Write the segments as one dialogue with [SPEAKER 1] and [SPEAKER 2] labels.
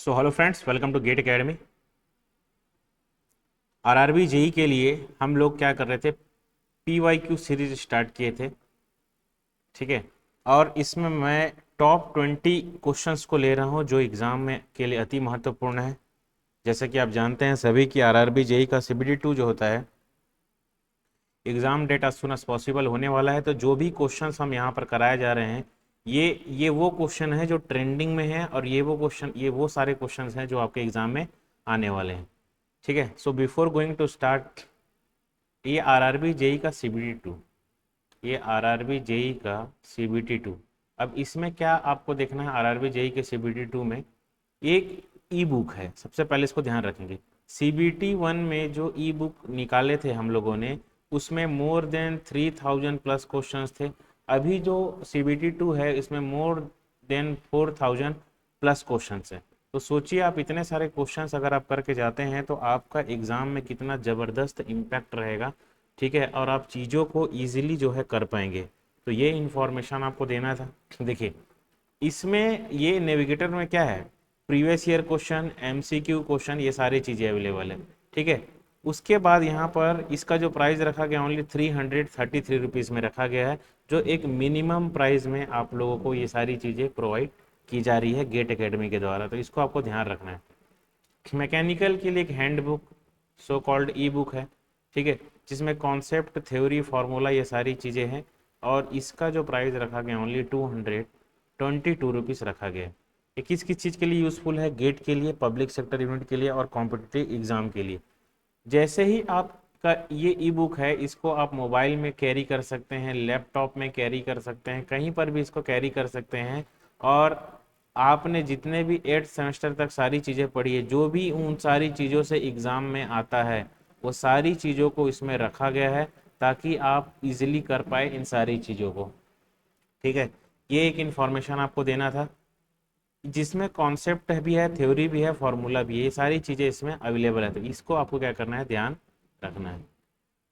[SPEAKER 1] So hello friends, welcome to Gate Academy. RRB JE के लिए हम लोग क्या कर रहे थे, पीवाईक्यू सीरीज स्टार्ट किए थे। ठीक है, और इसमें मैं टॉप 20 क्वेश्चंस को ले रहा हूं जो एग्ज़ाम में के लिए अति महत्वपूर्ण है। जैसे कि आप जानते हैं सभी कि आरआरबी जेई का CBT 2 जो होता है, exam date as soon as possible होने वाला है। तो जो भी क्वेश्चंस हम यहाँ पर कराए जा रहे हैं, ये वो क्वेश्चन है जो ट्रेंडिंग में है, और ये वो सारे क्वेश्चंस हैं जो आपके एग्ज़ाम में आने वाले हैं। ठीक है, so before going to start, ये आरआरबी जेई का CBT 2, ये आरआरबी जेई का CBT 2। अब इसमें क्या आपको देखना है, आरआरबी जेई के CBT 2 में एक ई बुक है। सबसे पहले इसको ध्यान रखेंगे, CBT 1 में जो ई बुक निकाले थे हम लोगों ने, उसमें मोर देन 3000 प्लस क्वेश्चंस थे। अभी जो CBT 2 है, इसमें मोर देन 4000 प्लस क्वेश्चंस है। तो सोचिए, आप इतने सारे क्वेश्चंस अगर आप करके जाते हैं तो आपका एग्ज़ाम में कितना ज़बरदस्त इम्पैक्ट रहेगा। ठीक है, और आप चीज़ों को ईजिली जो है कर पाएंगे। तो ये इन्फॉर्मेशन आपको देना था। देखिए, इसमें ये नेविगेटर में क्या है, previous year question, MCQ question, ये सारी चीज़ें अवेलेबल है। ठीक है, उसके बाद यहाँ पर इसका जो प्राइस रखा गया ओनली 333 रुपीज़ में रखा गया है, जो एक मिनिमम प्राइस में आप लोगों को ये सारी चीज़ें प्रोवाइड की जा रही है गेट एकेडमी के द्वारा। तो इसको आपको ध्यान रखना है। मैकेनिकल के लिए एक हैंड बुक, सो कॉल्ड ई बुक है। ठीक है, जिसमें कॉन्सेप्ट, थ्योरी, फार्मूला, ये सारी चीज़ें हैं, और इसका जो प्राइस रखा गया ओनली 222 रुपीज़ रखा गया है। ये किस किस चीज़ के लिए यूज़फुल है, गेट के लिए, पब्लिक सेक्टर यूनिट के लिए, और कॉम्पिटिटिव एग्ज़ाम के लिए। जैसे ही आपका ये ई बुक है, इसको आप मोबाइल में कैरी कर सकते हैं, लैपटॉप में कैरी कर सकते हैं, कहीं पर भी इसको कैरी कर सकते हैं। और आपने जितने भी 8th सेमेस्टर तक सारी चीज़ें पढ़ी है, जो भी उन सारी चीज़ों से एग्ज़ाम में आता है, वो सारी चीज़ों को इसमें रखा गया है, ताकि आप इजीली कर पाए इन सारी चीज़ों को। ठीक है, ये एक इन्फॉर्मेशन आपको देना था, जिसमें कॉन्सेप्ट भी है, थ्योरी भी है, फॉर्मूला भी है, ये सारी चीज़ें इसमें अवेलेबल है। तो इसको आपको क्या करना है, ध्यान रखना है।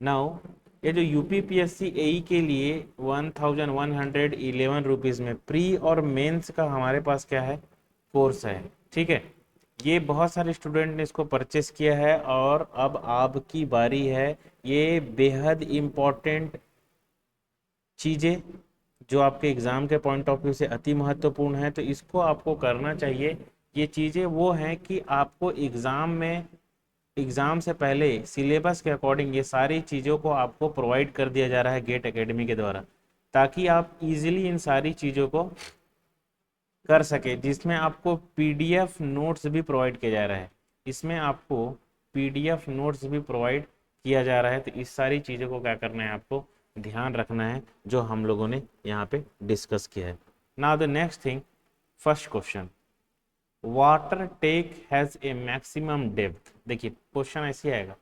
[SPEAKER 1] नाउ, ये जो UPPSC AE के लिए 1111 रुपीज़ में प्री और मेंस का हमारे पास क्या है, कोर्स है। ठीक है, ये बहुत सारे स्टूडेंट ने इसको परचेस किया है, और अब आपकी बारी है। ये बेहद इम्पॉर्टेंट चीज़ें जो आपके एग्ज़ाम के पॉइंट ऑफ व्यू से अति महत्वपूर्ण है, तो इसको आपको करना चाहिए। ये चीज़ें वो हैं कि आपको एग्ज़ाम से पहले सिलेबस के अकॉर्डिंग ये सारी चीज़ों को आपको प्रोवाइड कर दिया जा रहा है गेट एकेडमी के द्वारा, ताकि आप इजीली इन सारी चीज़ों को कर सके। जिसमें आपको PDF नोट्स भी प्रोवाइड किया जा रहा है, इसमें आपको PDF नोट्स भी प्रोवाइड किया जा रहा है। तो इस सारी चीज़ों को क्या करना है, आपको ध्यान रखना है, जो हम लोगों ने यहाँ पे डिस्कस किया है। Now the next thing, first question, water tank has a maximum depth. देखिए, क्वेश्चन ऐसे आएगा,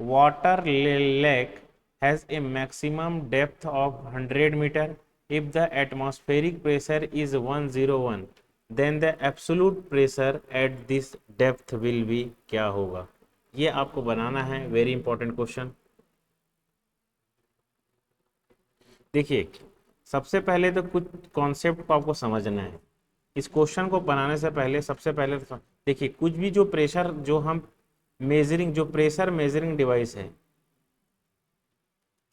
[SPEAKER 1] water lake has a maximum depth of 100 meter. If the atmospheric pressure is 101, then the absolute pressure at this depth will be, क्या होगा? ये आपको बनाना है, very important question. देखिए, सबसे पहले तो कुछ कॉन्सेप्ट को आपको समझना है। इस क्वेश्चन को बनाने से पहले सबसे पहले तो देखिए, कुछ भी जो प्रेशर, जो हम मेजरिंग, जो प्रेशर मेजरिंग डिवाइस है,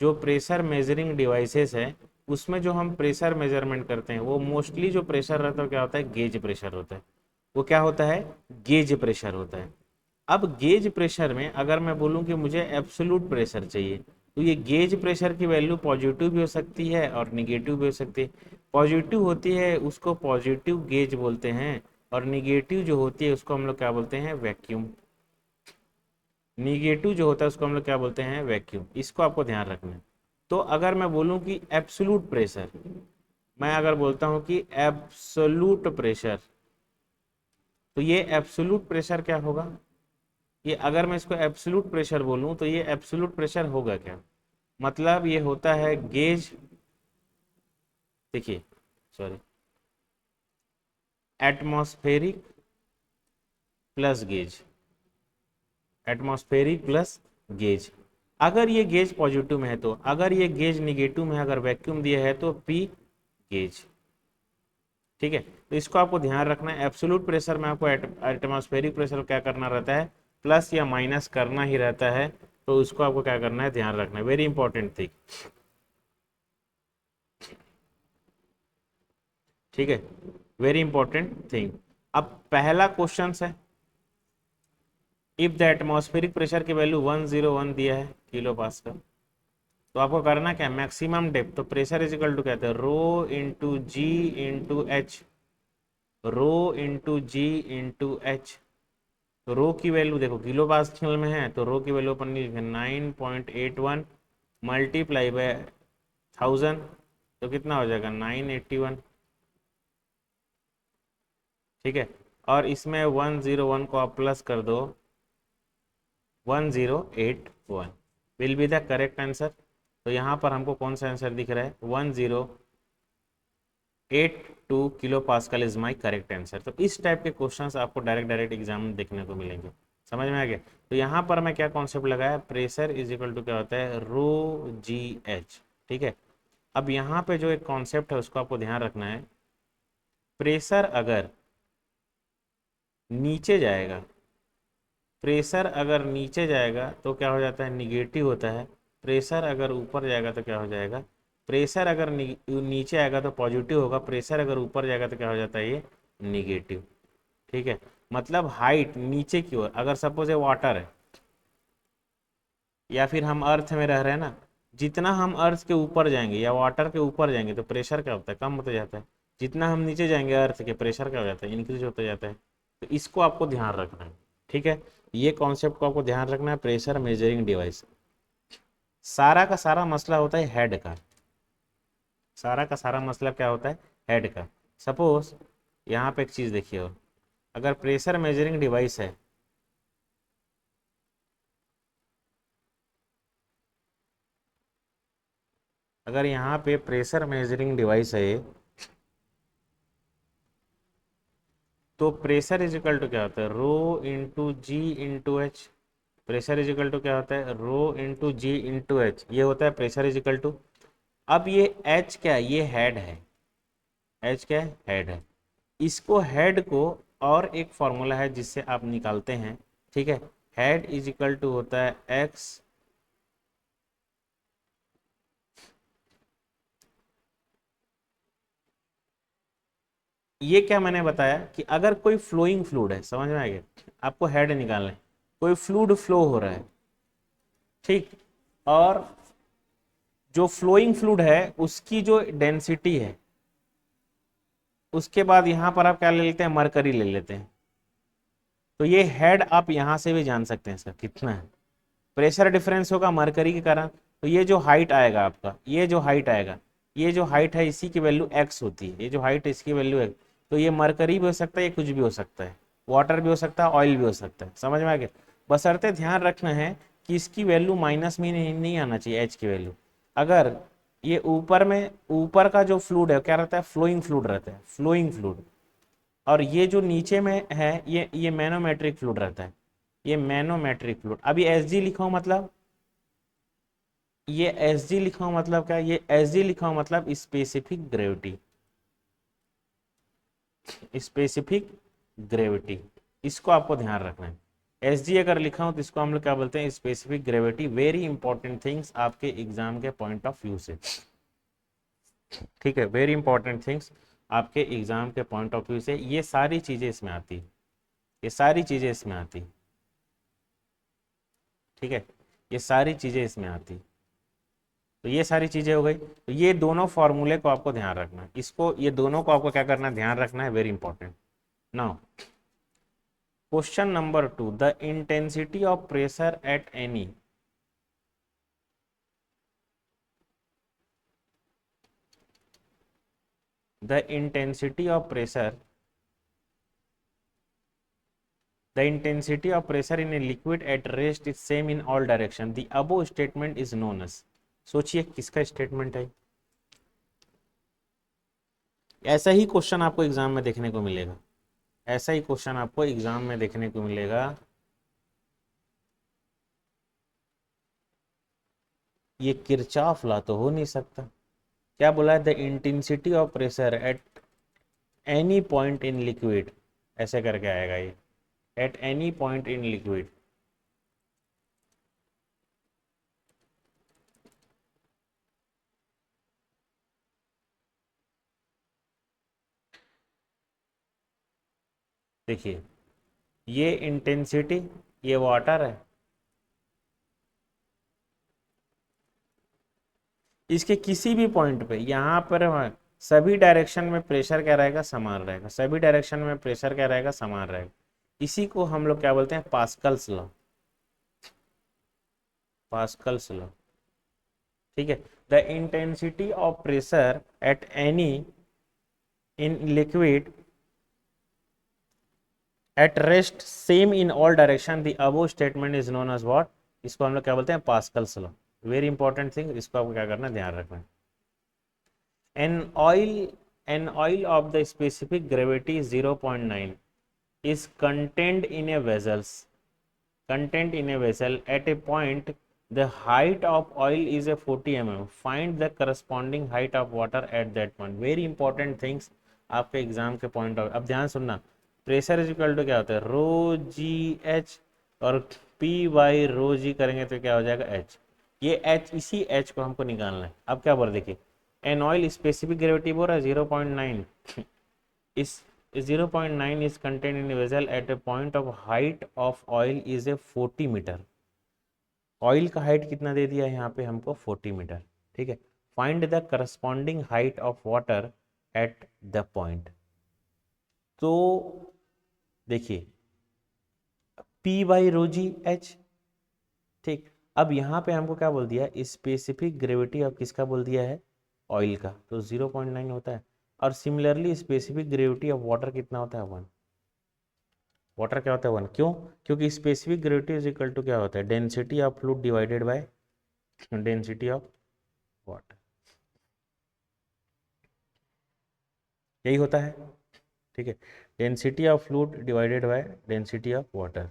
[SPEAKER 1] जो प्रेशर मेजरिंग डिवाइसेस है, उसमें जो हम प्रेशर मेजरमेंट करते हैं, वो मोस्टली जो प्रेशर रहता है क्या होता है, गेज प्रेशर होता है। वो क्या होता है, गेज प्रेशर होता है। अब गेज प्रेशर में अगर मैं बोलूं कि मुझे एब्सोल्यूट प्रेशर चाहिए, तो ये गेज प्रेशर की वैल्यू पॉजिटिव भी हो सकती है और निगेटिव भी हो सकती है। पॉजिटिव होती है उसको पॉजिटिव गेज बोलते हैं, और निगेटिव जो होती है उसको हम लोग क्या बोलते हैं, वैक्यूम। निगेटिव जो होता है उसको हम लोग क्या बोलते हैं, वैक्यूम। इसको आपको ध्यान रखना है। तो अगर मैं बोलूं कि एब्सोल्यूट प्रेशर, मैं अगर बोलता हूं कि एब्सोल्यूट प्रेशर, तो ये एब्सोल्यूट प्रेशर क्या होगा, ये अगर मैं इसको एब्सोल्यूट प्रेशर बोलूं तो ये एब्सोल्यूट प्रेशर होगा क्या, मतलब ये होता है गेज, देखिए sorry, atmospheric plus gauge, atmospheric plus gauge. अगर ये गेज पॉजिटिव में है तो, अगर ये गेज निगेटिव में है, अगर वैक्यूम दिया है तो पी गेज। ठीक है, तो इसको आपको ध्यान रखना है। एब्सोल्यूट प्रेशर में आपको एटमॉस्फेरिक प्रेशर क्या करना रहता है, प्लस या माइनस करना ही रहता है, तो उसको आपको क्या करना है, ध्यान रखना है, वेरी इंपॉर्टेंट थिंग। ठीक है, वेरी इंपॉर्टेंट थिंग। अब पहला क्वेश्चन है, इफ द एटमॉस्फेरिक प्रेशर की वैल्यू 101 दिया है किलो पास्कल, तो आपको करना क्या, मैक्सिमम डेप्थ, तो प्रेशर इज इक्वल टू कहते हैं रो इंटू जी इंटू एच, रो इंटू जी इंटू एच। तो रो की वैल्यू देखो किलो पास्कल में है, तो रो की वैल्यू अपन ने लिखी 9.81 मल्टीप्लाई बाय 1000, तो कितना हो जाएगा 981। ठीक है, और इसमें 101 को आप प्लस कर दो, 1081 will be the correct answer. तो यहाँ पर हमको कौन सा आंसर दिख रहा है, 1082 kilo pascal is my correct answer. तो इस टाइप के क्वेश्चंस आपको डायरेक्ट डायरेक्ट एग्जाम में देखने को मिलेंगे। समझ में आ गया। तो यहाँ पर मैं क्या कॉन्सेप्ट लगाया, प्रेशर इज इक्वल टू क्या होता है, रो जी एच। ठीक है, अब यहाँ पे जो एक कॉन्सेप्ट है उसको आपको ध्यान रखना है, प्रेशर अगर नीचे जाएगा, प्रेशर अगर नीचे जाएगा तो क्या हो जाता है, निगेटिव होता है। प्रेशर अगर ऊपर जाएगा तो क्या हो जाएगा, प्रेशर अगर नीचे आएगा तो पॉजिटिव होगा, प्रेशर अगर ऊपर जाएगा तो क्या हो जाता है, ये निगेटिव। ठीक है, मतलब हाइट नीचे की ओर, अगर सपोज ये वाटर है या फिर हम अर्थ में रह रहे हैं ना, जितना हम अर्थ के ऊपर जाएंगे या वाटर के ऊपर जाएंगे तो प्रेशर क्या होता है, कम होता जाता है। जितना हम नीचे जाएंगे अर्थ के, प्रेशर क्या हो जाता है, इंक्रीज होता जाता है। तो इसको आपको ध्यान रखना है। ठीक है, ये कॉन्सेप्ट को आपको ध्यान रखना है, प्रेशर मेजरिंग डिवाइस। सारा का सारा मसला होता है हेड का, सारा का सारा मसला क्या होता है, हेड का। सपोज यहाँ पे एक चीज़ देखिए, और अगर प्रेशर मेजरिंग डिवाइस है, अगर यहाँ पे प्रेशर मेजरिंग डिवाइस है, तो प्रेशर इज इक्वल टू क्या होता है, rho into g into h. Pressure is equal to क्या होता है, rho into g into h, ये होता है प्रेशर इज इक्वल टू। अब ये एच क्या है, ये हेड है, एच क्या है, हेड है। इसको हेड को, और एक फॉर्मूला है जिससे आप निकालते हैं। ठीक है, हेड इज इक्वल टू होता है एक्स, ये क्या मैंने बताया कि अगर कोई फ्लोइंग फ्लूड है, समझ में आ गया, आपको हेड निकालना है, कोई फ्लूड फ्लो हो रहा है, ठीक, और जो फ्लोइंग फ्लूड है उसकी जो डेंसिटी है, उसके बाद यहां पर आप क्या ले लेते हैं, मरकरी ले लेते हैं, तो ये हेड आप यहां से भी जान सकते हैं इसका कितना है। प्रेशर डिफरेंस होगा मरकरी के कारण, तो ये जो हाइट आएगा आपका, ये जो हाइट आएगा, ये जो हाइट है इसी की वैल्यू एक्स होती है, ये जो हाइट है इसकी वैल्यू एक्स। तो ये मरकरी भी हो सकता है, ये कुछ भी हो सकता है, वाटर भी हो सकता है, ऑयल भी हो सकता है। समझ में आ गया। बशर्ते ध्यान रखना है कि इसकी वैल्यू माइनस में नहीं आना चाहिए, एच की वैल्यू। अगर ये ऊपर में, ऊपर का जो फ्लूड है क्या रहता है, फ्लोइंग फ्लूड रहता है, फ्लोइंग फ्लूड। और ये जो नीचे में है, ये मैनोमेट्रिक फ्लूड रहता है, ये मैनोमेट्रिक फ्लूड। अभी एस जी लिखा हूं मतलब, ये एस जी लिखा हूं मतलब क्या, ये एस जी लिखा हूं मतलब स्पेसिफिक ग्रेविटी, स्पेसिफिक ग्रेविटी, इसको आपको ध्यान रखना है। एस जी अगर लिखा हूं तो इसको हम लोग क्या बोलते हैं, specific gravity. Very important things आपके एग्जाम के पॉइंट ऑफ व्यू से। ठीक है, वेरी इंपॉर्टेंट थिंग्स आपके एग्जाम के पॉइंट ऑफ व्यू से, ये सारी चीजें इसमें आती, ये सारी चीजें इसमें आती। ठीक है, ये सारी चीजें इसमें आती। तो ये सारी चीजें हो गई, तो ये दोनों फॉर्मूले को आपको ध्यान रखना है, इसको, ये दोनों को आपको क्या करना है, ध्यान रखना है, very important. Now question number 2, the intensity of pressure at any, the intensity of pressure, the intensity of pressure in a liquid at rest is same in all direction, the above statement is known as. सोचिए किसका statement है। ऐसा ही question आपको exam में देखने को मिलेगा, ऐसा ही क्वेश्चन आपको एग्जाम में देखने को मिलेगा। ये किरचॉफ लॉ तो हो नहीं सकता। क्या बोला है, the intensity of pressure at any point in liquid, ऐसे करके आएगा ये, at any point in liquid. देखिए ये इंटेंसिटी, ये वाटर है, इसके किसी भी पॉइंट पे यहाँ पर सभी डायरेक्शन में प्रेशर क्या रहेगा, समान रहेगा, सभी डायरेक्शन में प्रेशर क्या रहेगा, समान रहेगा। इसी को हम लोग क्या बोलते हैं, पास्कल्स लॉ, पास्कल्स लॉ। ठीक है, the intensity of pressure at any in liquid at rest same in all direction, the above statement is known as what, इसको हम लोग क्या बोलते हैं, Pascal's law. Very important thing, इसको आपको क्या करना है, ध्यान रखना है। An oil of the specific gravity 0.9 is contained in a vessel at a point. The height of oil is a 40 mm. Find the corresponding height of water at that point. Very important things आपके exam के point of. अब ध्यान सुनना, pressure is equal to क्या होता है, रो जी H, और P by rho जी करेंगे तो क्या हो जाएगा, एच। ये एच, इसी एच को हमको निकालना है। अब क्या बोल, देखिए एन ऑयल स्पेसिफिक ग्रेविटी बोल रहा है 0.9, इस 0.9 is contained in a vessel at a point of height of oil is a 40 मीटर। ऑयल का हाइट कितना दे दिया है यहाँ पे हमको, 40 मीटर। ठीक है, find the corresponding height of water at the point. तो देखिए P by rho ji H. ठीक, अब यहाँ पे हमको क्या बोल दिया, स्पेसिफिक ग्रेविटी ऑफ किसका बोल दिया है, ऑयल का, तो 0.9 होता है। और similarly specific gravity of water कितना होता है, 1। वाटर क्या होता है, 1, क्यों, क्योंकि specific gravity is equal to क्या होता है, density of fluid divided by density of water, यही होता है। ठीक है, density of fluid divided by density of water.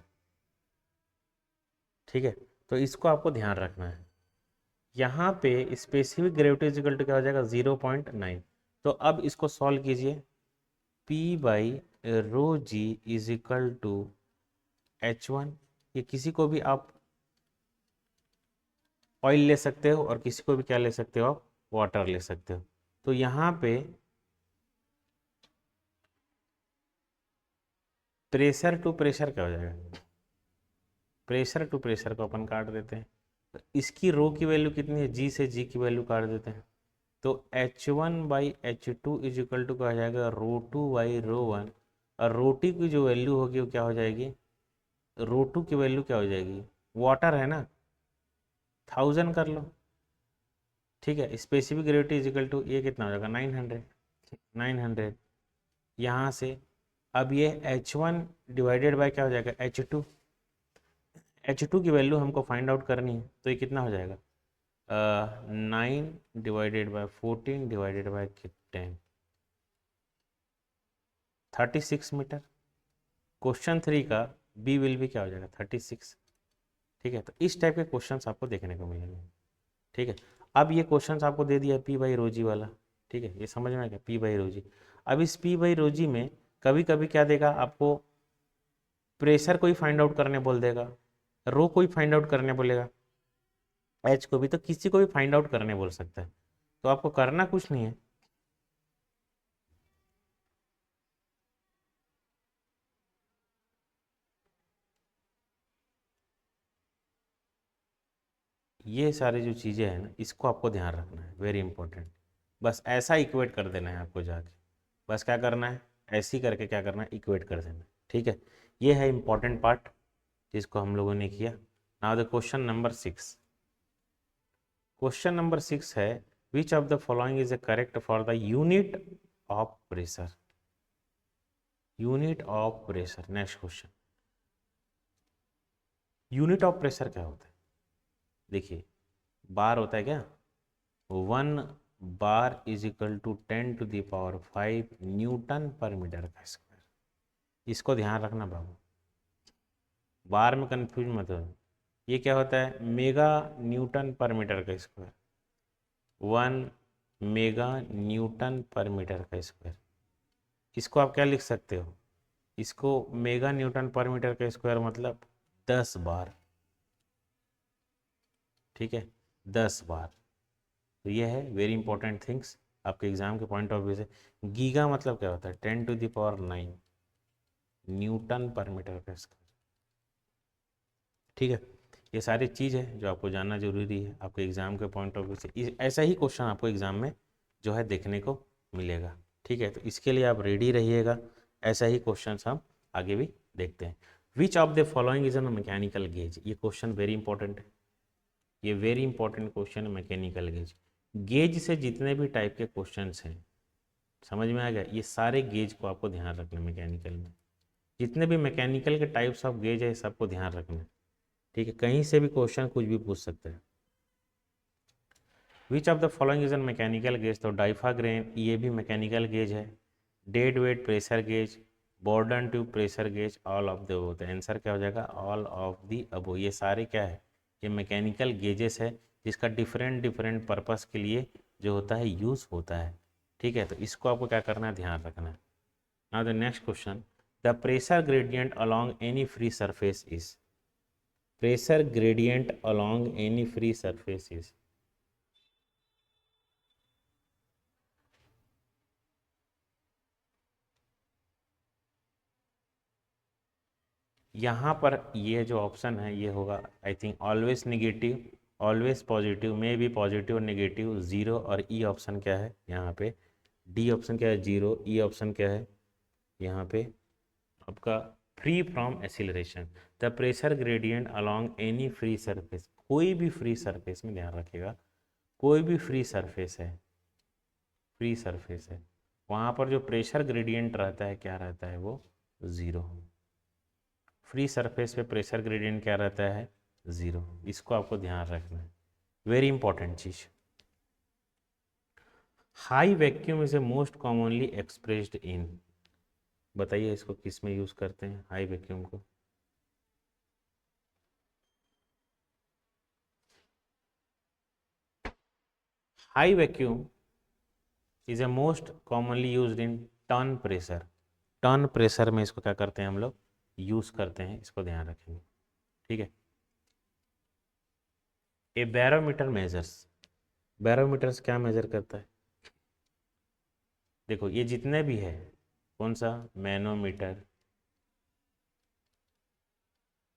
[SPEAKER 1] ठीक है, तो इसको आपको ध्यान रखना है। यहाँ पे specific gravity is equal to क्या हो जाएगा, 0.9। तो अब इसको सॉल्व कीजिए, P by rho g is equal to H1। ये किसी को भी आप ऑयल ले सकते हो और किसी को भी क्या ले सकते हो, आप वाटर ले सकते हो। तो यहाँ पे प्रेशर टू प्रेशर क्या हो जाएगा, प्रेशर टू प्रेशर को अपन काट देते हैं, तो इसकी रो की वैल्यू कितनी है, जी से जी की वैल्यू काट देते हैं। तो H1 by H2 is equal to क्या हो जाएगा, रो टू बाई रो वन, और रो टी की जो वैल्यू होगी वो क्या हो जाएगी, रो टू की वैल्यू क्या हो जाएगी, वाटर है ना, 1000 कर लो। ठीक है, specific gravity is equal to ये कितना हो जाएगा, 900। यहाँ से अब ये H1 डिवाइडेड बाय क्या हो जाएगा, H2। H2 की वैल्यू हमको फाइंड आउट करनी है, तो ये कितना हो जाएगा, 9 divided by 14 divided by 10, 36 metre. Question 3 का बी विल भी क्या हो जाएगा, 36। ठीक है, तो इस टाइप के क्वेश्चंस आपको देखने को मिलेंगे। ठीक है, अब ये क्वेश्चंस आपको दे दिया P बाई रोजी वाला। ठीक है, ये समझ में आ गया, P बाई रोजी। अब इस P बाई रोजी में कभी कभी क्या देगा आपको, प्रेशर को ही फाइंड आउट करने बोल देगा, रो को ही फाइंड आउट करने बोलेगा, एच को भी, तो किसी को भी फाइंड आउट करने बोल सकता है। तो आपको करना कुछ नहीं है, ये सारी जो चीज़ें हैं ना, इसको आपको ध्यान रखना है, वेरी इंपॉर्टेंट। बस ऐसा इक्वेट कर देना है आपको जाके, बस क्या करना है, ऐसी करके क्या करना है, इक्वेट कर देना है। ठीक है, ये है इंपॉर्टेंट पार्ट जिसको हम लोगों ने किया। Now the question number 6। Question number 6 है, which of the following is correct for the unit of pressure, unit of pressure. Next question, unit of pressure क्या होता है, देखिए बार होता है क्या, 1 bar is equal to 10⁵ newton per metre का square. इसको ध्यान रखना बाबू, बार में कंफ्यूज मत हो। ये क्या होता है, मेगा न्यूटन पर मीटर का square, 1 mega Newton per metre का स्क्वायर। इसको आप क्या लिख सकते हो, इसको मेगा न्यूटन पर मीटर का स्क्वायर मतलब 10 बार, ठीक है, 10 बार। तो ये है वेरी इंपॉर्टेंट थिंग्स आपके एग्जाम के पॉइंट ऑफ व्यू से। गीगा मतलब क्या होता है, 10⁹ न्यूटन पर मीटर का स्क्वायर, ठीक है। ये सारी चीज़ है जो आपको जानना जरूरी है आपके एग्जाम के पॉइंट ऑफ व्यू से। ऐसा ही क्वेश्चन आपको एग्जाम में जो है देखने को मिलेगा, ठीक है। तो इसके लिए आप रेडी रहिएगा, ऐसा ही क्वेश्चन हम आगे भी देखते हैं। Which of the following is an mechanical gauge, ये क्वेश्चन वेरी इंपॉर्टेंट है, ये वेरी इंपॉर्टेंट क्वेश्चन है मैकेनिकल गेज। गेज से जितने भी टाइप के क्वेश्चंस हैं, समझ में आ गया, ये सारे गेज को आपको ध्यान रखना है मैकेनिकल में, जितने भी मैकेनिकल के टाइप्स ऑफ गेज है सबको ध्यान रखना है, ठीक है। कहीं से भी क्वेश्चन कुछ भी पूछ सकते हैं। Which of the following is an mechanical gauge, तो डाइफाग्रेन ये भी मैकेनिकल गेज है। Dead weight pressure gauge, Bourdon tube pressure gauge, all of the above. तो आंसर क्या हो जाएगा, ऑल ऑफ द अबव। ये सारे क्या है, ये मैकेनिकल गेजेस है जिसका डिफरेंट डिफरेंट पर्पस के लिए जो होता है यूज़ होता है, ठीक है। तो इसको आपको क्या करना है, ध्यान रखना है। Now the next question, the pressure gradient along any free surface is, pressure gradient along any free surface is, यहाँ पर ये जो ऑप्शन है ये होगा I think always negative, always positive, may be positive और नेगेटिव, जीरो, और E option क्या है यहाँ पे, डी ऑप्शन क्या है जीरो, ई ऑप्शन क्या है यहाँ पे आपका free from acceleration. The pressure gradient along any free surface, कोई भी फ्री सरफेस में ध्यान रखिएगा, कोई भी फ्री सरफेस है, फ्री सरफेस है, वहाँ पर जो प्रेशर ग्रेडियंट रहता है क्या रहता है, वो ज़ीरो। फ्री सरफेस पे प्रेशर ग्रेडियंट क्या रहता है, ज़ीरो। इसको आपको ध्यान रखना है, very important cheese. High vacuum is a most commonly expressed in, बताइए इसको किस में यूज़ करते हैं हाई वैक्यूम को, high vacuum is a most commonly used in turn pressure, turn pressure में इसको क्या करते हैं हम लोग यूज़ करते हैं, इसको ध्यान रखेंगे, ठीक है। ए बैरोमीटर मेजर्स, बैरोमीटर्स क्या मेजर करता है, देखो ये जितने भी है, कौन सा, मैनोमीटर,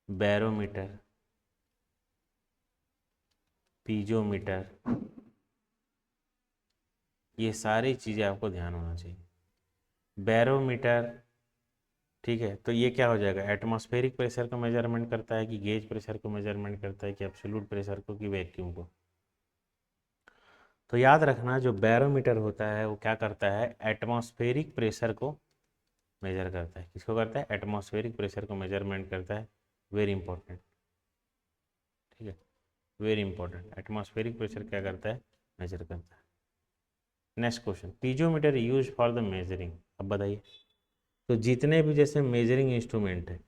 [SPEAKER 1] बैरोमीटर, पीजोमीटर, ये सारी चीज़ें आपको ध्यान होना चाहिए। बैरोमीटर, ठीक है, तो ये क्या हो जाएगा, एटमॉस्फेरिक प्रेशर को मेजरमेंट करता है कि गेज प्रेशर को मेजरमेंट करता है कि एब्सोल्यूट प्रेशर को कि वैक्यूम को। तो याद रखना जो बैरोमीटर होता है वो क्या करता है, एटमॉस्फेरिक प्रेशर को मेजर करता है, किसको करता है, एटमॉस्फेरिक प्रेशर को मेजरमेंट करता है, वेरी इंपॉर्टेंट, ठीक है, वेरी इंपॉर्टेंट, एटमॉस्फेरिक प्रेशर क्या करता है, मेजर करता है। Next question, piezometer use for the measuring, अब बताइए। तो जितने भी जैसे मेजरिंग इंस्ट्रूमेंट है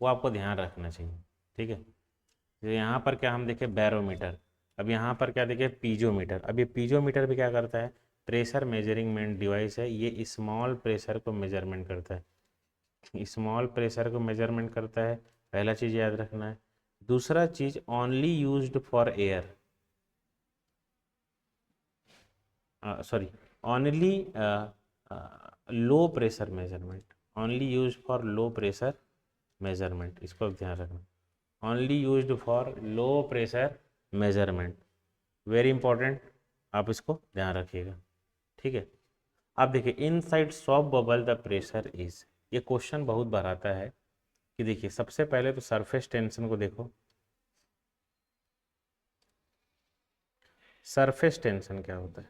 [SPEAKER 1] वो आपको ध्यान रखना चाहिए, ठीक है। तो यहाँ पर क्या हम देखें, बैरोमीटर, अब यहाँ पर क्या देखें, पीजोमीटर। अब ये पीजोमीटर भी क्या करता है, प्रेशर मेजरिंग डिवाइस है, ये स्मॉल प्रेशर को मेजरमेंट करता है, स्मॉल प्रेशर को मेजरमेंट करता है, पहला चीज़ याद रखना है। दूसरा चीज़ only used for air, sorry, only low pressure measurement, only use for low pressure measurement, इसको ध्यान रखना, only used for low pressure measurement, very important, आप इसको ध्यान रखिएगा, ठीक है। अब देखिए inside soft bubble the pressure is, ये क्वेश्चन बहुत बार आता है कि देखिए सबसे पहले तो सरफेस टेंशन को देखो, सरफेस टेंशन क्या होता है,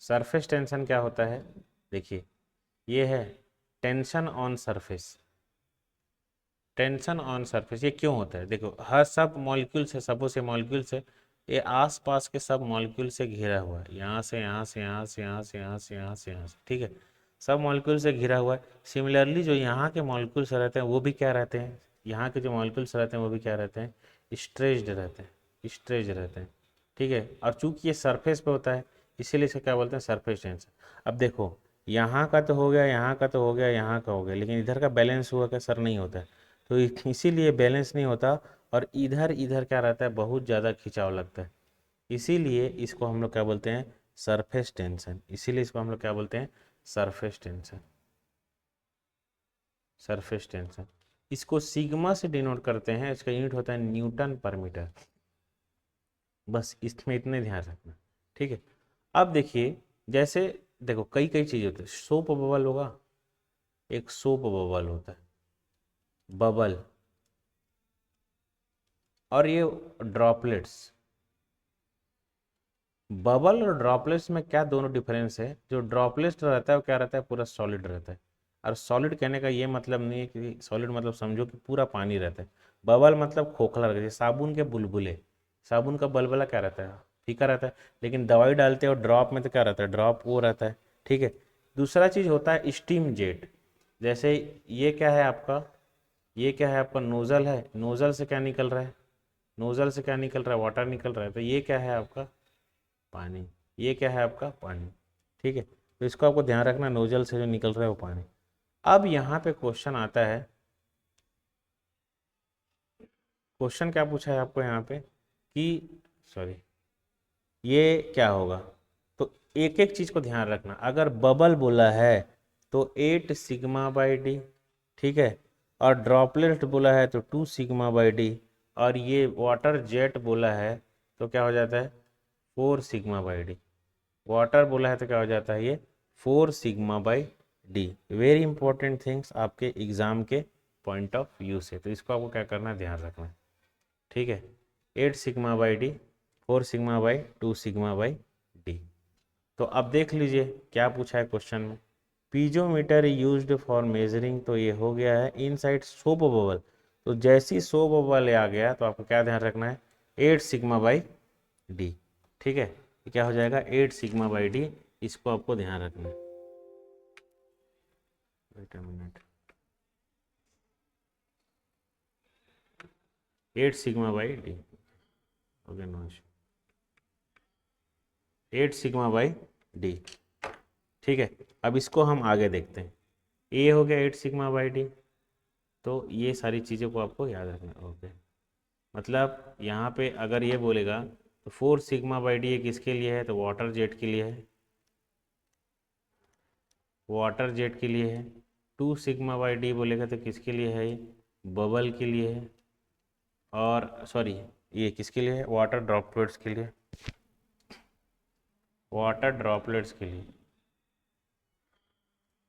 [SPEAKER 1] सरफेस टेंशन क्या होता है, देखिए ये है tension on surface, tension on surface, ये क्यों होता है, देखो हर सब मॉलिक्यूल से, सबों से मॉलिक्यूल से, ये आसपास के सब मॉलिक्यूल से घिरा हुआ है, यहाँ से यहाँ से यहाँ से यहाँ से यहाँ से यहाँ से यहाँ से, ठीक है, सब मॉलिक्यूल से घिरा हुआ है। सिमिलरली जो यहाँ के मॉलिक्यूल्स रहते हैं वो भी क्या रहते हैं, यहाँ के जो मॉलिक्यूल्स रहते हैं वो भी क्या रहते हैं, स्ट्रेच्ड रहते हैं, स्ट्रेच रहते हैं, ठीक है। और चूंकि ये सरफेस पे होता है इसीलिए इसे क्या बोलते हैं, सरफेस टेंशन। अब देखो यहाँ का तो हो गया, यहाँ का तो हो गया, यहाँ का हो गया, लेकिन इधर का बैलेंस हुआ क्या सर? नहीं होता है। तो इसीलिए बैलेंस नहीं होता, और इधर इधर क्या रहता है, बहुत ज़्यादा खिंचाव लगता है। इसीलिए इसको हम लोग क्या बोलते हैं? Surface tension. इसीलिए इसको हम लोग क्या बोलते हैं? Surface tension. Surface tension. इसको सिग्मा से डिनोट करते हैं, इसका यूनिट होता है न्यूटन पर मीटर। बस इसमें इतने ध्यान रखना, ठीक है। अब देखिए, जैसे देखो कई कई चीज़ होती है। सोप बबल होगा, एक सोप बबल होता है, बबल, और ये ड्रॉपलेट्स। बबल और ड्रॉपलेट्स में क्या दोनों डिफरेंस है? जो ड्रॉपलेट्स रहता है वो क्या रहता है? पूरा सॉलिड रहता है। और सॉलिड कहने का ये मतलब नहीं है कि सॉलिड मतलब समझो कि पूरा पानी रहता है। बबल मतलब खोखला रहता है, जैसे साबुन के बुलबुले। साबुन का बलबला क्या रहता है? फीका रहता है। लेकिन दवाई डालते हैं और ड्रॉप में तो क्या रहता है? ड्रॉप वो रहता है, ठीक है। दूसरा चीज़ होता है स्टीम जेट। जैसे ये क्या है आपका? ये क्या है आपका? नोजल है। नोजल से क्या निकल रहा है? नोजल से क्या निकल रहा है? वाटर निकल रहा है। तो ये क्या है आपका? पानी। ये क्या है आपका? पानी, ठीक है। तो इसको आपको ध्यान रखना, नोजल से जो निकल रहा है वो पानी। अब यहाँ पे क्वेश्चन आता है, क्वेश्चन क्या पूछा है आपको यहाँ पे कि सॉरी, ये क्या होगा? तो एक एक चीज़ को ध्यान रखना। अगर बबल बोला है तो 8 सिग्मा बाई डी, ठीक है। और ड्रॉपलेट बोला है तो 2 सिग्मा बाई डी। और ये वाटर जेट बोला है तो क्या हो जाता है? 4 सिग्मा बाई डी। वाटर बोला है तो क्या हो जाता है? ये 4 sigma by D. Very important things आपके एग्जाम के पॉइंट ऑफ व्यू से, तो इसको आपको क्या करना है? ध्यान रखना है, ठीक है। 8 sigma by D, 4 sigma by 2 sigma by D. तो अब देख लीजिए क्या पूछा है क्वेश्चन में। पीजोमीटर यूज्ड फॉर मेजरिंग, तो ये हो गया है इनसाइड सोप बबल। तो जैसी सोप बबल आ गया तो आपको क्या ध्यान रखना है? 8 सिग्मा बाई डी, ठीक है। ये क्या हो जाएगा? 8 सिग्मा बाई डी। इसको आपको ध्यान रखना है। Wait a minute. 8 sigma by D, okay, no issue. 8 sigma by D, ठीक है। अब इसको हम आगे देखते हैं। ए हो गया 8 सिग्मा बाई डी। तो ये सारी चीज़ों को आपको याद रखना है, ओके। मतलब यहाँ पे अगर ये बोलेगा तो 4 सिग्मा बाई डी ये किसके लिए है? तो वाटर जेट के लिए है, वाटर जेट के लिए है। 2 सिग्मा बाई डी बोलेगा तो किसके लिए है? ये बबल के लिए है। और सॉरी, ये किसके लिए है? वाटर ड्रॉपलेट्स के लिए, वाटर ड्रॉपलेट्स के लिए,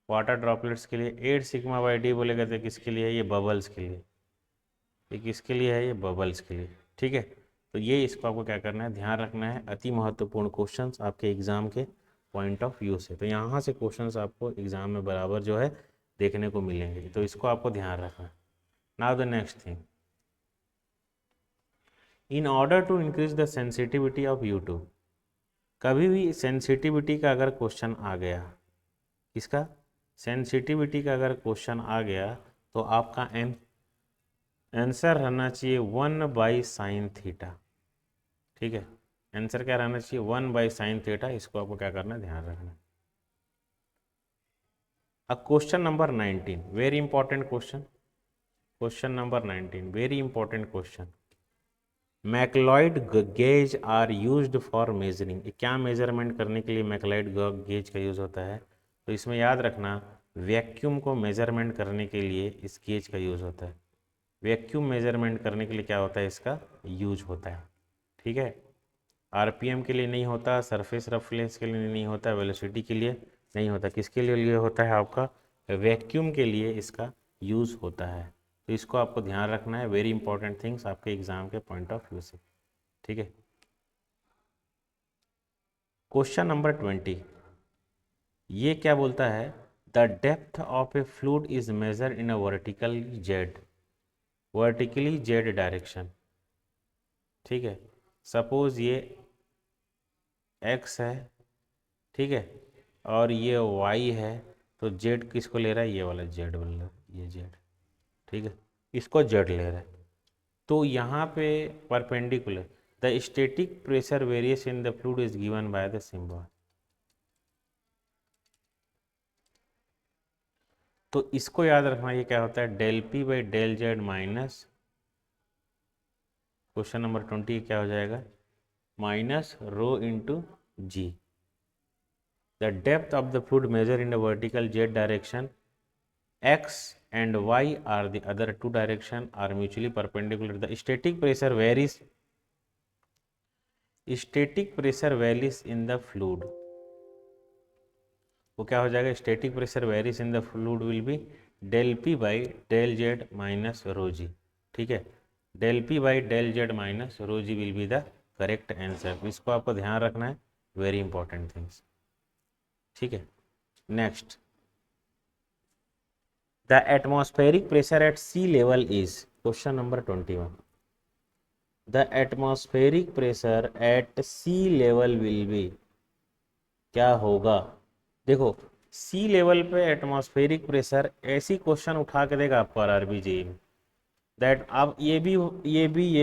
[SPEAKER 1] वाटर ड्रॉपलेट्स के लिए। 8 सिग्मा बाई डी बोलेगा तो किसके लिए है? ये बबल्स के लिए। ये किसके लिए है? ये बबल्स के लिए, ठीक है। तो ये इसको आपको क्या करना है? ध्यान रखना है। अति महत्वपूर्ण क्वेश्चंस आपके एग्जाम के पॉइंट ऑफ व्यू से, तो यहाँ से क्वेश्चंस आपको एग्जाम में बराबर जो है देखने को मिलेंगे, तो इसको आपको ध्यान रखना है। Now the next thing, in order to increase the sensitivity of U tube. कभी भी सेंसिटिविटी का अगर क्वेश्चन आ गया, किसका? सेंसिटिविटी का अगर क्वेश्चन आ गया तो आपका आंसर रहना चाहिए 1/sin थीटा, ठीक है। आंसर क्या रहना चाहिए? 1/sin theta. इसको आपको क्या करना है? ध्यान रखना। अब question number 19, very important question. Question number 19, very important question. McLeod gauge are used for measuring. क्या मेजरमेंट करने के लिए मैक्लॉयड गेज का यूज़ होता है? तो इसमें याद रखना, वैक्यूम को मेजरमेंट करने के लिए इस गेज का यूज़ होता है। वैक्यूम मेजरमेंट करने के लिए क्या होता है? इसका यूज होता है, ठीक है। आरपीएम के लिए नहीं होता, सरफेस रफनेस के लिए नहीं होता, वेलोसिटी के लिए नहीं होता। किसके लिए होता है? आपका वैक्यूम के लिए इसका यूज़ होता है। तो इसको आपको ध्यान रखना है, वेरी इंपॉर्टेंट थिंग्स आपके एग्जाम के पॉइंट ऑफ व्यू से, ठीक है। क्वेश्चन नंबर 20, ये क्या बोलता है? The depth of a fluid is measure in a vertically Z direction, ठीक है। सपोज ये एक्स है, ठीक है, और ये वाई है। तो जेड किसको ले रहा है? ये वाला जेड बोल रहा है, ये जेड, ठीक है। इसको जेड ले रहा है। तो यहाँ पे perpendicular the static pressure variation in the fluid is given by the symbol. तो इसको याद रखना, ये क्या होता है, del P by del Z minus, question number 20 क्या हो जाएगा, minus rho into G. The depth of the fluid measure in the vertical Z direction, x and y are the other two direction are mutually perpendicular. The static pressure varies in the fluid. वो क्या हो जाएगा, static pressure varies in the fluid will be del P by del Z minus rho g. ठीक है, del P by del Z minus rho g will be the correct answer. इसको आपको ध्यान रखना है, वेरी इंपॉर्टेंट थिंग्स। ठीक है, next, the atmospheric pressure at sea level is, question number 21, the atmospheric pressure at sea level will be, क्या होगा। देखो, सी लेवल पे एटमॉस्फेरिक प्रेशर, ऐसी क्वेश्चन उठा के देगा आपको आरआरबी जेईई में, दैट अब ये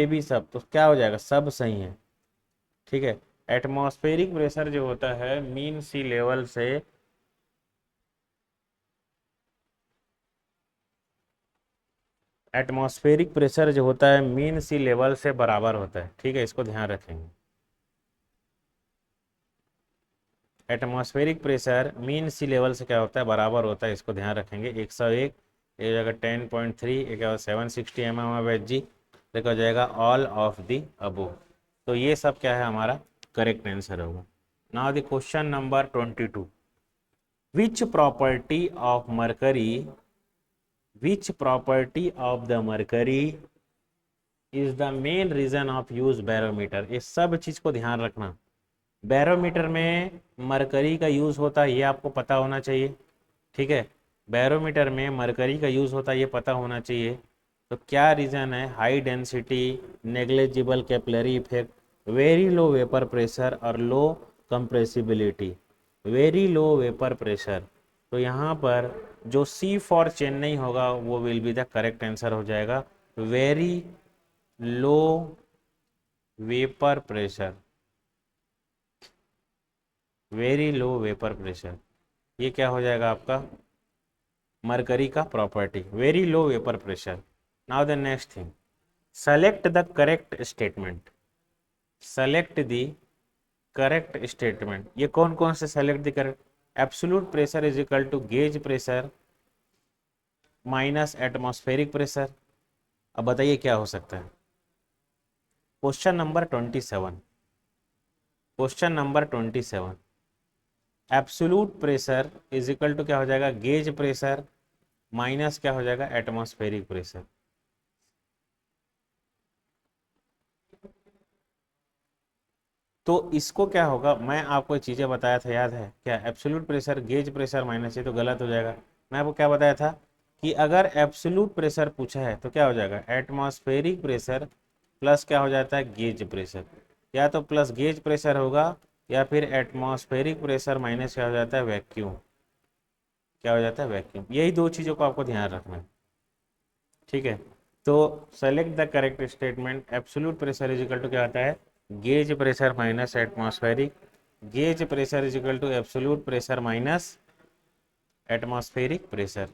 [SPEAKER 1] भी सब तो क्या हो जाएगा, सब सही है। ठीक है, एटमॉस्फेरिक प्रेशर जो होता है मीन सी लेवल से, एटमॉस्फेरिक प्रेशर जो होता है मीन सी लेवल से बराबर होता है। ठीक है, इसको ध्यान रखेंगे। एटमॉस्फेरिक प्रेशर मीन सी लेवल से क्या होता है, बराबर होता है। इसको ध्यान रखेंगे। 101, एक जगह 10.3, एक जगह 760 mm/Hg, देखा जाएगा ऑल ऑफ दी अबो। तो ये सब क्या है, हमारा करेक्ट आंसर होगा। Now the question number 22, which property of mercury, which property of the mercury is the main reason of use barometer. ये सब चीज को ध्यान रखना। बैरोमीटर में मरकरी का यूज होता है, ये आपको पता होना चाहिए। ठीक है, बैरोमीटर में मरकरी का यूज होता है, ये पता होना चाहिए। तो क्या रीजन है, high density, negligible capillary effect, very low vapour pressure और low compressibility. Very low vapour pressure, तो यहाँ पर जो सी फॉर चेन्नई होगा वो will be the correct answer हो जाएगा। Very low vapour pressure, very low vapour pressure, ये क्या हो जाएगा आपका, मरकरी का property, very low vapour pressure. Now the next thing, select the correct statement, select the correct statement. ये कौन कौन से select the correct, absolute pressure is equal to gauge pressure minus atmospheric pressure. अब बताइए क्या हो सकता है। Question number 27, question number 27, absolute pressure is equal to क्या हो जाएगा, गेज प्रेशर माइनस क्या हो जाएगा, एटमॉस्फेरिक प्रेशर। तो इसको क्या होगा, मैं आपको चीज़ें बताया था, याद है क्या, absolute pressure gauge pressure minus, ये तो गलत हो जाएगा। मैं आपको क्या बताया था कि अगर एब्सोल्यूट प्रेशर पूछा है तो क्या हो जाएगा, एटमॉस्फेरिक प्रेशर प्लस क्या हो जाता है, गेज प्रेशर। या तो प्लस गेज प्रेशर होगा या फिर एटमॉस्फेरिक प्रेशर माइनस क्या हो जाता है, वैक्यूम, क्या हो जाता है, वैक्यूम। यही दो चीज़ों को आपको ध्यान रखना है। ठीक है, तो select the correct statement, absolute pressure is equal to क्या आता है, gauge pressure minus atmospheric, gauge pressure is equal to absolute pressure minus atmospheric pressure.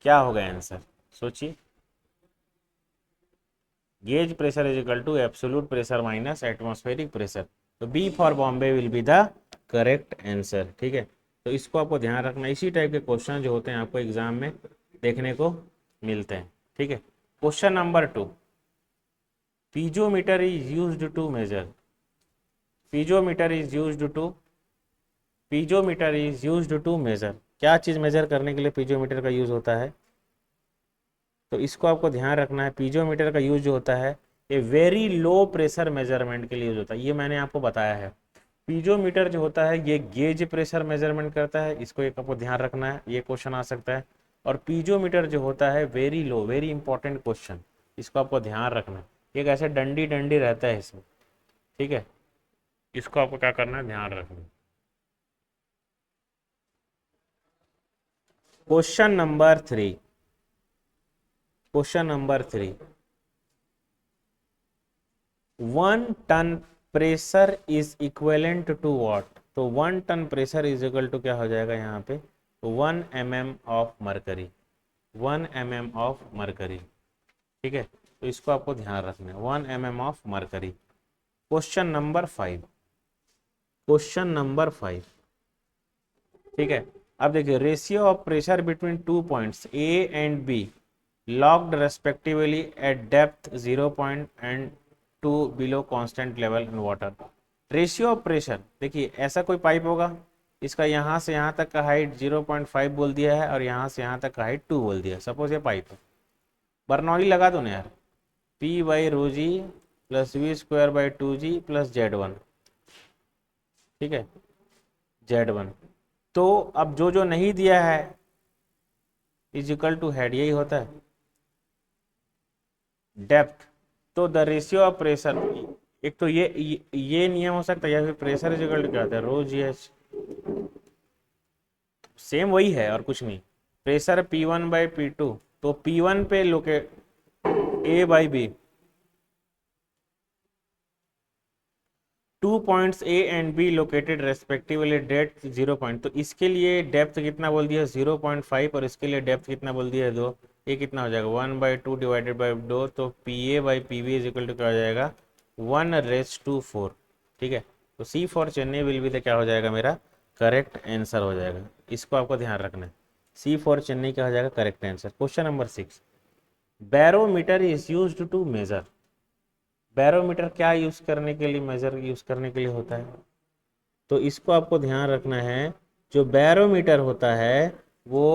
[SPEAKER 1] क्या होगा आंसर, सोचिए। Gauge pressure is equal to absolute pressure minus atmospheric pressure, तो B for Bombay will be the correct answer. ठीक है, तो इसको आपको ध्यान रखना। इसी टाइप के क्वेश्चन जो होते हैं आपको एग्जाम में देखने को मिलते हैं। ठीक है, question number 2, piezometer is used to measure, piezometer is used to, piezometer is used to measure, क्या चीज़ मेजर करने के लिए पीजोमीटर का यूज होता है। तो इसको आपको ध्यान रखना है। पीजोमीटर का यूज जो होता है ये वेरी लो प्रेशर मेजरमेंट के लिए यूज होता है, ये मैंने आपको बताया है। पीजोमीटर जो होता है ये गेज प्रेशर मेजरमेंट करता है, इसको एक आपको ध्यान रखना है, ये क्वेश्चन आ सकता है। और पीजोमीटर जो होता है very low, very important question, इसको आपको ध्यान रखना है। एक ऐसे डंडी डंडी रहता है इसमें। ठीक है, इसको आपको क्या करना है, ध्यान रखना है। Question number 3, question number 3, 1 ton pressure is equivalent to what, तो 1 ton pressure is equal to क्या हो जाएगा यहाँ पे 1 mm of mercury, 1 mm of mercury. ठीक है, तो इसको आपको ध्यान रखना है, 1 mm of mercury. Question number 5, question number 5। ठीक है, अब देखिए ratio of pressure between 2 points A and B locked respectively eight depth 0 point and 2 below constant level in water. Ratio of pressure, देखिए ऐसा कोई पाइप होगा, इसका यहाँ से यहाँ तक का हाइट 0.5 बोल दिया है और यहाँ से यहाँ तक का हाइट 2 बोल दिया है। सपोज ये पाइप है, बर्नौली लगा दो ना यार, P by rho G plus V² by 2G plus Z1। ठीक है, Z1। तो अब जो जो नहीं दिया है इज इक्वल टू हेड, यही होता है डेप्थ। तो द रेशियो ऑफ प्रेशर, एक तो ये नियम हो सकता है, या फिर प्रेशर इज इक्वल टू क्या होता है रो जी एच, सेम वही है और कुछ नहीं। प्रेशर P1/P2, तो P1 पे locate A by B, 2 points A and B located respectively depth 0 point, तो इसके लिए डेप्थ कितना बोल दिया 0.5 और इसके लिए डेप्थ कितना बोल दिया है 2। ये कितना हो जाएगा 1/2 डिवाइडेड बाई 2, तो PA/PB इज इक्वल टू क्या हो जाएगा 1/4। ठीक है, तो C for Chennai will be the क्या हो जाएगा मेरा करेक्ट आंसर हो जाएगा। इसको आपको ध्यान रखना है, C फॉर चेन्नई क्या हो जाएगा correct answer. Question number 6, barometer is used to measure. Barometer क्या यूज करने के लिए, मेजर यूज करने के लिए होता है, तो इसको आपको ध्यान रखना है। जो बैरोमीटर होता है वो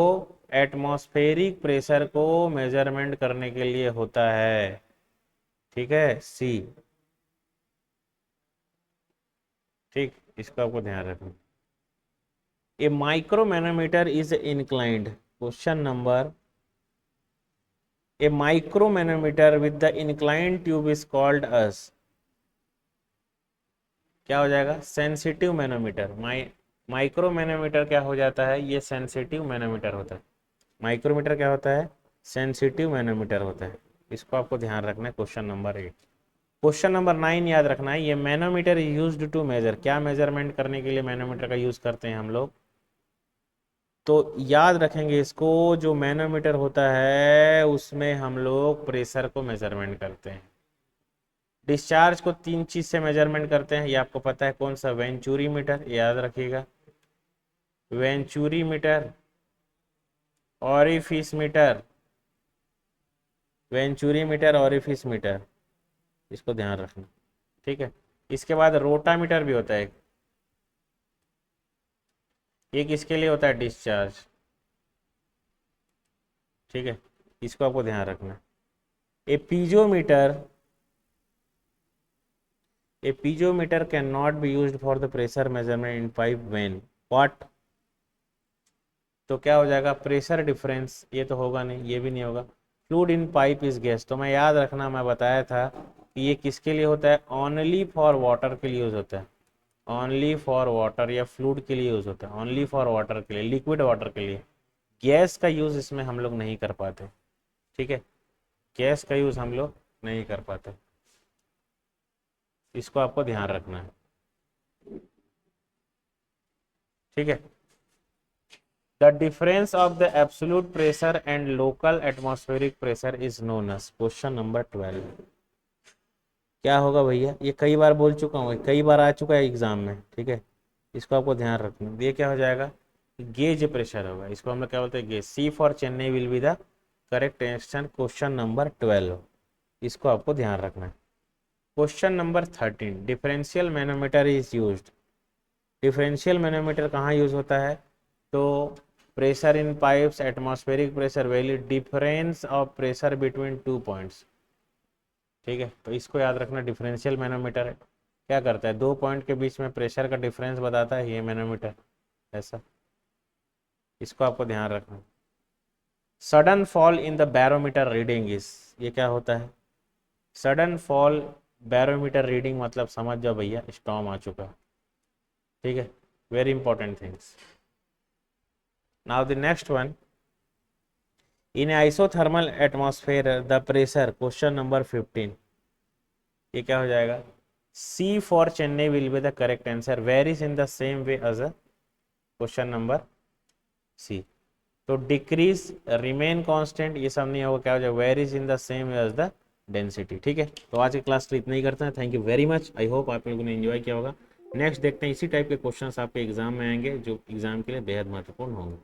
[SPEAKER 1] एटमॉस्फेरिक प्रेशर को मेजरमेंट करने के लिए होता है। ठीक है, सी। ठीक, इसको आपको ध्यान रखना। A micromanometer is inclined, question number, a micromanometer with the inclined tube is called as, क्या हो जाएगा सेंसिटिव मैनोमीटर। माइक्रो मैनोमीटर क्या हो जाता है, ये सेंसिटिव मैनोमीटर होता है। माइक्रोमीटर क्या होता है सेंसिटिव मैनोमीटर होता है। इसको आपको ध्यान रखना है। क्वेश्चन नंबर 8, क्वेश्चन नंबर 9 याद रखना है। ये मैनोमीटर यूज्ड टू मेजर, क्या मेजरमेंट करने के लिए मैनोमीटर का यूज करते हैं हम लोग, तो याद रखेंगे इसको। जो मैनोमीटर होता है उसमें हम लोग प्रेशर को मेजरमेंट करते हैं। डिस्चार्ज को 3 चीज से मेजरमेंट करते हैं, ये आपको पता है कौन सा, वेंचुरी मीटर, याद रखिएगा venturi meter, orifice meter, venturi meter, orifice meter, इसको ध्यान रखना। ठीक है, इसके बाद रोटामीटर भी होता है, ये किसके लिए होता है डिस्चार्ज। ठीक है, इसको आपको ध्यान रखना। A piezometer, a piezometer can not be used for the pressure measurement in pipe when what, तो क्या हो जाएगा प्रेशर डिफरेंस, ये तो होगा नहीं, ये भी नहीं होगा। Fluid in pipe is gas, तो मैं याद रखना, मैं बताया था कि ये किसके लिए होता है, ओनली फॉर वाटर के लिए यूज होता है, ओनली फॉर वाटर, या फ्लूइड के लिए यूज होता है, ओनली फॉर वाटर के लिए, लिक्विड वाटर के लिए। गैस का यूज इसमें हम लोग नहीं कर पाते। ठीक है, गैस का यूज हम लोग नहीं कर पाते, इसको आपको ध्यान रखना है। ठीक है, the difference of the absolute pressure and local atmospheric pressure is known as, question number 12। क्या होगा भैया, ये कई बार बोल चुका हूँ, कई बार आ चुका है एग्जाम में। ठीक है, इसको आपको ध्यान रखना। ये क्या हो जाएगा गेज प्रेशर होगा, इसको हम लोग क्या बोलते हैं gauge. C for Chennai will be the correct answer, question number 12, इसको आपको ध्यान रखना है। Question number 13, differential manometer is used. Differential manometer कहाँ यूज होता है, तो pressure in pipes, atmospheric pressure value, difference of pressure between 2 points. ठीक है, तो इसको याद रखना। डिफरेंशियल मैनोमीटर क्या करता है, 2 पॉइंट के बीच में प्रेशर का डिफरेंस बताता है ये मैनोमीटर, ऐसा, इसको आपको ध्यान रखना। Sudden fall in the barometer reading is, ये क्या होता है सडन फॉल बैरोमीटर रीडिंग, मतलब समझ जाओ भैया स्टॉर्म आ चुका। ठीक है, very important things. Now the next one, in isothermal atmosphere the pressure, question number 15, ये क्या हो जाएगा C for Chennai will be the correct answer, varies in the same way as a question number C. तो decrease, remain constant, ये सब नहीं होगा, क्या हो जाएगा, varies in the same as the density. ठीक है, तो आज की क्लास तो इतना ही करते हैं। Thank you very much, I hope आप लोगों ने एंजॉय किया होगा। नेक्स्ट देखते हैं, इसी टाइप के क्वेश्चंस आपके एग्जाम में आएंगे जो एग्जाम के लिए बेहद महत्वपूर्ण होंगे।